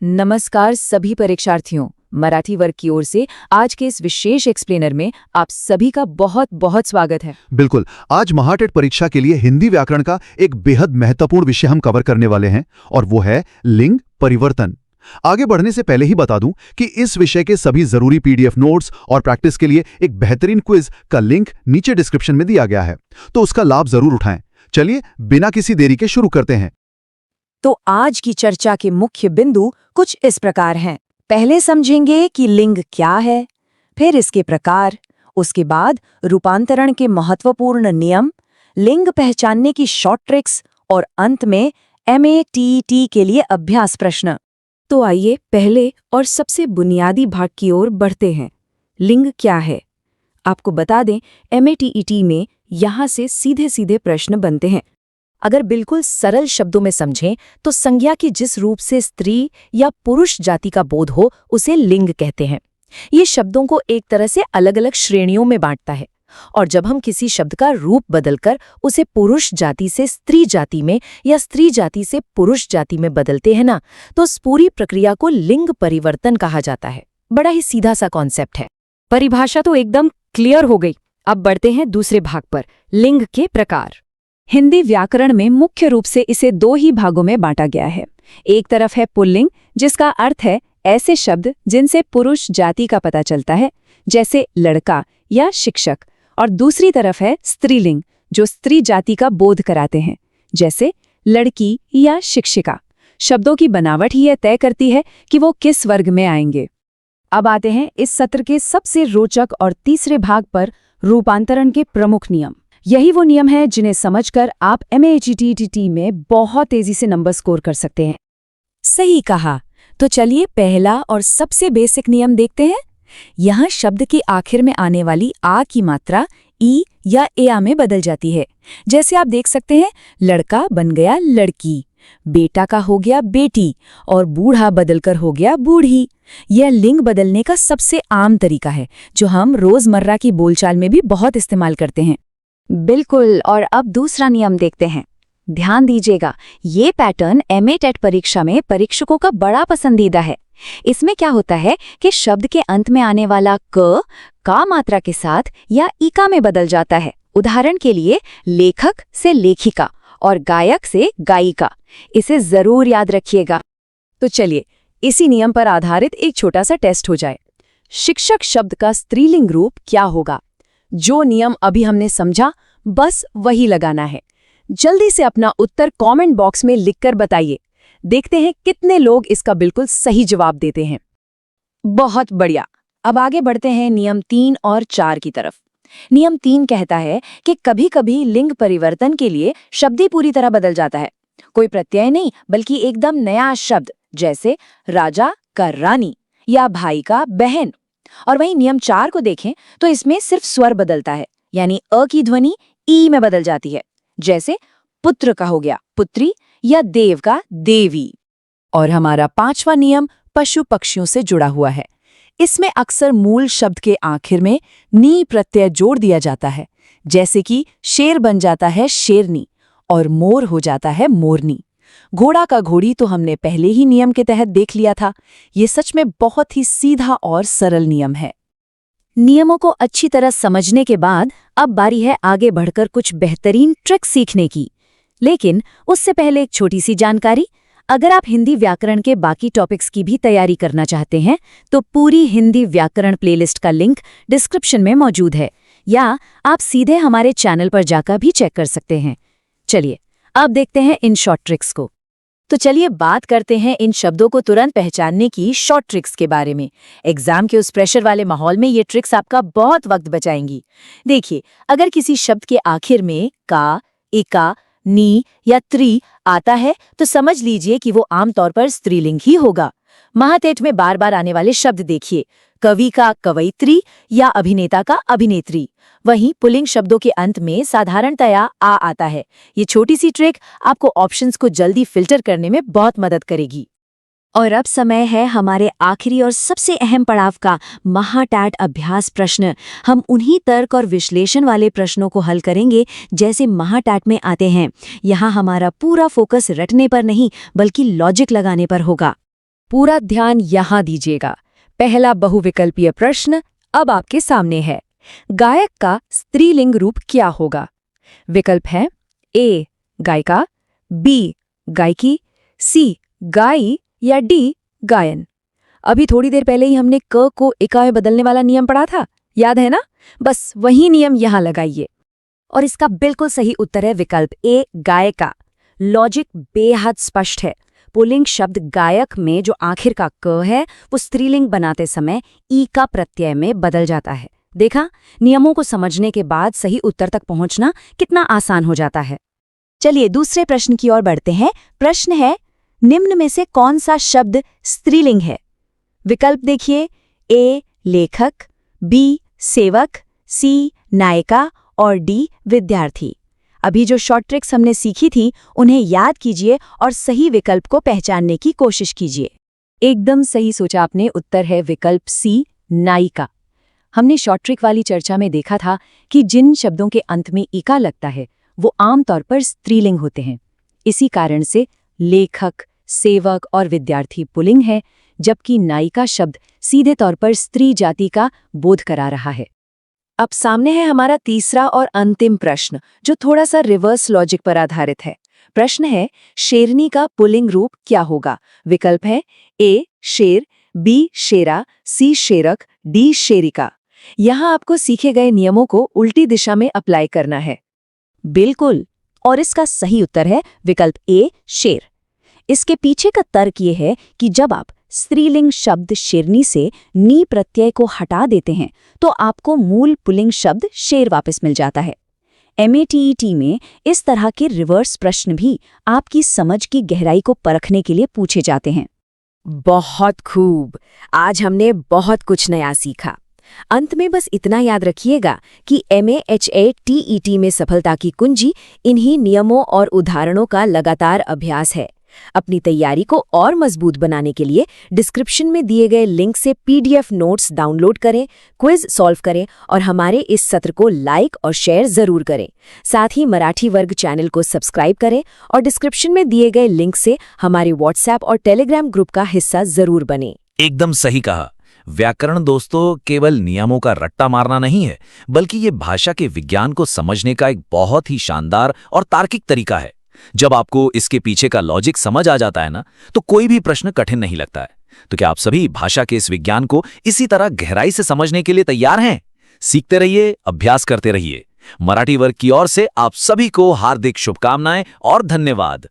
नमस्कार सभी परीक्षार्थियों, मराठी वर्ग की ओर से आज के इस विशेष एक्सप्लेनर में आप सभी का बहुत बहुत स्वागत है। बिल्कुल। आज महाटेट परीक्षा के लिए हिंदी व्याकरण का एक बेहद महत्वपूर्ण विषय हम कवर करने वाले हैं और वो है लिंग परिवर्तन। आगे बढ़ने से पहले ही बता दूं कि इस विषय के सभी जरूरी पीडीएफ नोट्स और प्रैक्टिस के लिए एक बेहतरीन क्विज का लिंक नीचे डिस्क्रिप्शन में दिया गया है, तो उसका लाभ जरूर उठाएं। चलिए बिना किसी देरी के शुरू करते हैं। तो आज की चर्चा के मुख्य बिंदु कुछ इस प्रकार हैं। पहले समझेंगे कि लिंग क्या है, फिर इसके प्रकार, उसके बाद रूपांतरण के महत्वपूर्ण नियम, लिंग पहचानने की शॉर्ट ट्रिक्स और अंत में MATT के लिए अभ्यास प्रश्न। तो आइए पहले और सबसे बुनियादी भाग की ओर बढ़ते हैं। लिंग क्या है? आपको बता दें, MATT में यहाँ से सीधे सीधे प्रश्न बनते हैं। अगर बिल्कुल सरल शब्दों में समझें तो संज्ञा की जिस रूप से स्त्री या पुरुष जाति का बोध हो उसे लिंग कहते हैं। ये शब्दों को एक तरह से अलग अलग श्रेणियों में बांटता है, और जब हम किसी शब्द का रूप बदलकर उसे पुरुष जाति से स्त्री जाति में या स्त्री जाति से पुरुष जाति में बदलते हैं ना, तो उस पूरी प्रक्रिया को लिंग परिवर्तन कहा जाता है। बड़ा ही सीधा सा कॉन्सेप्ट है। परिभाषा तो एकदम क्लियर हो गई। अब बढ़ते हैं दूसरे भाग पर, लिंग के प्रकार। हिंदी व्याकरण में मुख्य रूप से इसे दो ही भागों में बांटा गया है। एक तरफ है पुल्लिंग, जिसका अर्थ है ऐसे शब्द जिनसे पुरुष जाति का पता चलता है, जैसे लड़का या शिक्षक, और दूसरी तरफ है स्त्रीलिंग, जो स्त्री जाति का बोध कराते हैं, जैसे लड़की या शिक्षिका। शब्दों की बनावट ही यह तय करती है कि वो किस वर्ग में आएंगे। अब आते हैं इस सत्र के सबसे रोचक और तीसरे भाग पर, रूपांतरण के प्रमुख नियम। यही वो नियम है जिन्हें समझकर आप MATT में बहुत तेजी से नंबर स्कोर कर सकते हैं। सही कहा। तो चलिए पहला और सबसे बेसिक नियम देखते हैं। यहाँ शब्द के आखिर में आने वाली आ की मात्रा ई या एआ में बदल जाती है। जैसे आप देख सकते हैं, लड़का बन गया लड़की, बेटा का हो गया बेटी, और बूढ़ा बदलकर हो गया बूढ़ी। यह लिंग बदलने का सबसे आम तरीका है, जो हम रोजमर्रा की बोलचाल में भी बहुत इस्तेमाल करते हैं। बिल्कुल। और अब दूसरा नियम देखते हैं। ध्यान दीजिएगा, ये पैटर्न MATT परीक्षा में परीक्षकों का बड़ा पसंदीदा है। इसमें क्या होता है कि शब्द के अंत में आने वाला का मात्रा के साथ या ईका में बदल जाता है। उदाहरण के लिए लेखक से लेखिका और गायक से गायिका। इसे जरूर याद रखिएगा। तो चलिए इसी नियम पर आधारित एक छोटा सा टेस्ट हो जाए। शिक्षक शब्द का स्त्रीलिंग रूप क्या होगा? जो नियम अभी हमने समझा, बस वही लगाना है। जल्दी से अपना उत्तर कमेंट बॉक्स में लिखकर बताइए। देखते हैं कितने लोग इसका बिल्कुल सही जवाब देते हैं। बहुत बढ़िया। अब आगे बढ़ते हैं नियम 3 और 4 की तरफ। नियम 3 कहता है कि कभी-कभी लिंग परिवर्तन के लिए शब्द ही पूरी तरह बदल जाता है। कोई प्रत्यय नहीं, बल्कि एकदम नया शब्द, जैसे राजा का रानी या भाई का बहन। और वहीं नियम 4 को देखें तो इसमें सिर्फ स्वर बदलता है, यानी अ की ध्वनि ई में बदल जाती है, जैसे पुत्र का हो गया पुत्री या देव का देवी। और हमारा 5वां नियम पशु पक्षियों से जुड़ा हुआ है। इसमें अक्सर मूल शब्द के आखिर में नी प्रत्यय जोड़ दिया जाता है, जैसे कि शेर बन जाता है शेरनी और मोर हो जाता है मोरनी। घोड़ा का घोड़ी तो हमने पहले ही नियम के तहत देख लिया था। ये सच में बहुत ही सीधा और सरल नियम है। नियमों को अच्छी तरह समझने के बाद अब बारी है आगे बढ़कर कुछ बेहतरीन ट्रिक्स सीखने की। लेकिन उससे पहले एक छोटी सी जानकारी। अगर आप हिंदी व्याकरण के बाकी टॉपिक्स की भी तैयारी करना चाहते हैं तो पूरी हिंदी व्याकरण प्लेलिस्ट का लिंक डिस्क्रिप्शन में मौजूद है, या आप सीधे हमारे चैनल पर जाकर भी चेक कर सकते हैं। चलिए अब देखते हैं इन शॉर्ट ट्रिक्स को। तो चलिए बात करते हैं इन शब्दों को तुरंत पहचानने की शॉर्ट ट्रिक्स के बारे में। एग्जाम के उस प्रेशर वाले माहौल में ये ट्रिक्स आपका बहुत वक्त बचाएंगी। देखिए, अगर किसी शब्द के आखिर में का, इका, नी या त्री आता है तो समझ लीजिए कि वो आमतौर पर स्त्रीलिंग ही होगा। महाटेट में बार बार आने वाले शब्द देखिए, कवि का कवयित्री या अभिनेता का अभिनेत्री। वहीं पुल्लिंग शब्दों के अंत में साधारणतया आ आता है। ये छोटी सी ट्रिक आपको ऑप्शंस को जल्दी फिल्टर करने में बहुत मदद करेगी। और अब समय है हमारे आखिरी और सबसे अहम पड़ाव का, महाटैट अभ्यास प्रश्न। हम उन्हीं तर्क और विश्लेषण वाले प्रश्नों को हल करेंगे जैसे महाटैट में आते हैं। यहाँ हमारा पूरा फोकस रटने पर नहीं बल्कि लॉजिक लगाने पर होगा। पूरा ध्यान यहाँ दीजिएगा। पहला बहुविकल्पीय प्रश्न अब आपके सामने है। गायक का स्त्रीलिंग रूप क्या होगा? विकल्प है ए गायिका, बी गायकी, सी गाई या डी गायन। अभी थोड़ी देर पहले ही हमने क को इका में बदलने वाला नियम पढ़ा था, याद है ना? बस वही नियम यहाँ लगाइए। और इसका बिल्कुल सही उत्तर है विकल्प ए गायिका। लॉजिक बेहद स्पष्ट है। पुल्लिंग शब्द गायक में जो आखिर का क है वो स्त्रीलिंग बनाते समय ई का प्रत्यय में बदल जाता है। देखा, नियमों को समझने के बाद सही उत्तर तक पहुंचना कितना आसान हो जाता है। चलिए दूसरे प्रश्न की ओर बढ़ते हैं। प्रश्न है, निम्न में से कौन सा शब्द स्त्रीलिंग है? विकल्प देखिए, ए लेखक, बी सेवक, सी नायिका और डी विद्यार्थी। अभी जो शॉर्ट ट्रिक्स हमने सीखी थी उन्हें याद कीजिए और सही विकल्प को पहचानने की कोशिश कीजिए। एकदम सही सोचा आपने, उत्तर है विकल्प सी नायिका। हमने शॉर्ट ट्रिक वाली चर्चा में देखा था कि जिन शब्दों के अंत में इका लगता है वो आमतौर पर स्त्रीलिंग होते हैं। इसी कारण से लेखक, सेवक और विद्यार्थी पुल्लिंग है, जबकि नायिका शब्द सीधे तौर पर स्त्री जाति का बोध करा रहा है। अब सामने है हमारा तीसरा और अंतिम प्रश्न, जो थोड़ा सा रिवर्स लॉजिक पर आधारित है। प्रश्न है, शेरनी का पुल्लिंग रूप क्या होगा? विकल्प है ए शेर, बी शेरा, सी शेरक, डी शेरिका। यहाँ आपको सीखे गए नियमों को उल्टी दिशा में अप्लाई करना है। बिल्कुल, और इसका सही उत्तर है विकल्प ए शेर। इसके पीछे का तर्क ये है कि जब आप स्त्रीलिंग शब्द शेरनी से नी प्रत्यय को हटा देते हैं तो आपको मूल पुल्लिंग शब्द शेर वापस मिल जाता है। MATET में इस तरह के रिवर्स प्रश्न भी आपकी समझ की गहराई को परखने के लिए पूछे जाते हैं। बहुत खूब, आज हमने बहुत कुछ नया सीखा। अंत में बस इतना याद रखिएगा कि MATET में सफलता की कुंजी इन्हीं नियमों और उदाहरणों का लगातार अभ्यास है। अपनी तैयारी को और मजबूत बनाने के लिए डिस्क्रिप्शन में दिए गए लिंक से PDF नोट्स डाउनलोड करें, क्विज सॉल्व करें और हमारे इस सत्र को लाइक और शेयर जरूर करें। साथ ही मराठी वर्ग चैनल को सब्सक्राइब करें और डिस्क्रिप्शन में दिए गए लिंक से हमारे WhatsApp और Telegram ग्रुप का हिस्सा जरूर बने। एकदम सही कहा। व्याकरण दोस्तों केवल नियमों का रट्टा मारना नहीं है, बल्कि ये भाषा के विज्ञान को समझने का एक बहुत ही शानदार और तार्किक तरीका है। जब आपको इसके पीछे का लॉजिक समझ आ जाता है ना, तो कोई भी प्रश्न कठिन नहीं लगता है। तो क्या आप सभी भाषा के इस विज्ञान को इसी तरह गहराई से समझने के लिए तैयार हैं? सीखते रहिए, अभ्यास करते रहिए। मराठी वर्ग की ओर से आप सभी को हार्दिक शुभकामनाएं और धन्यवाद।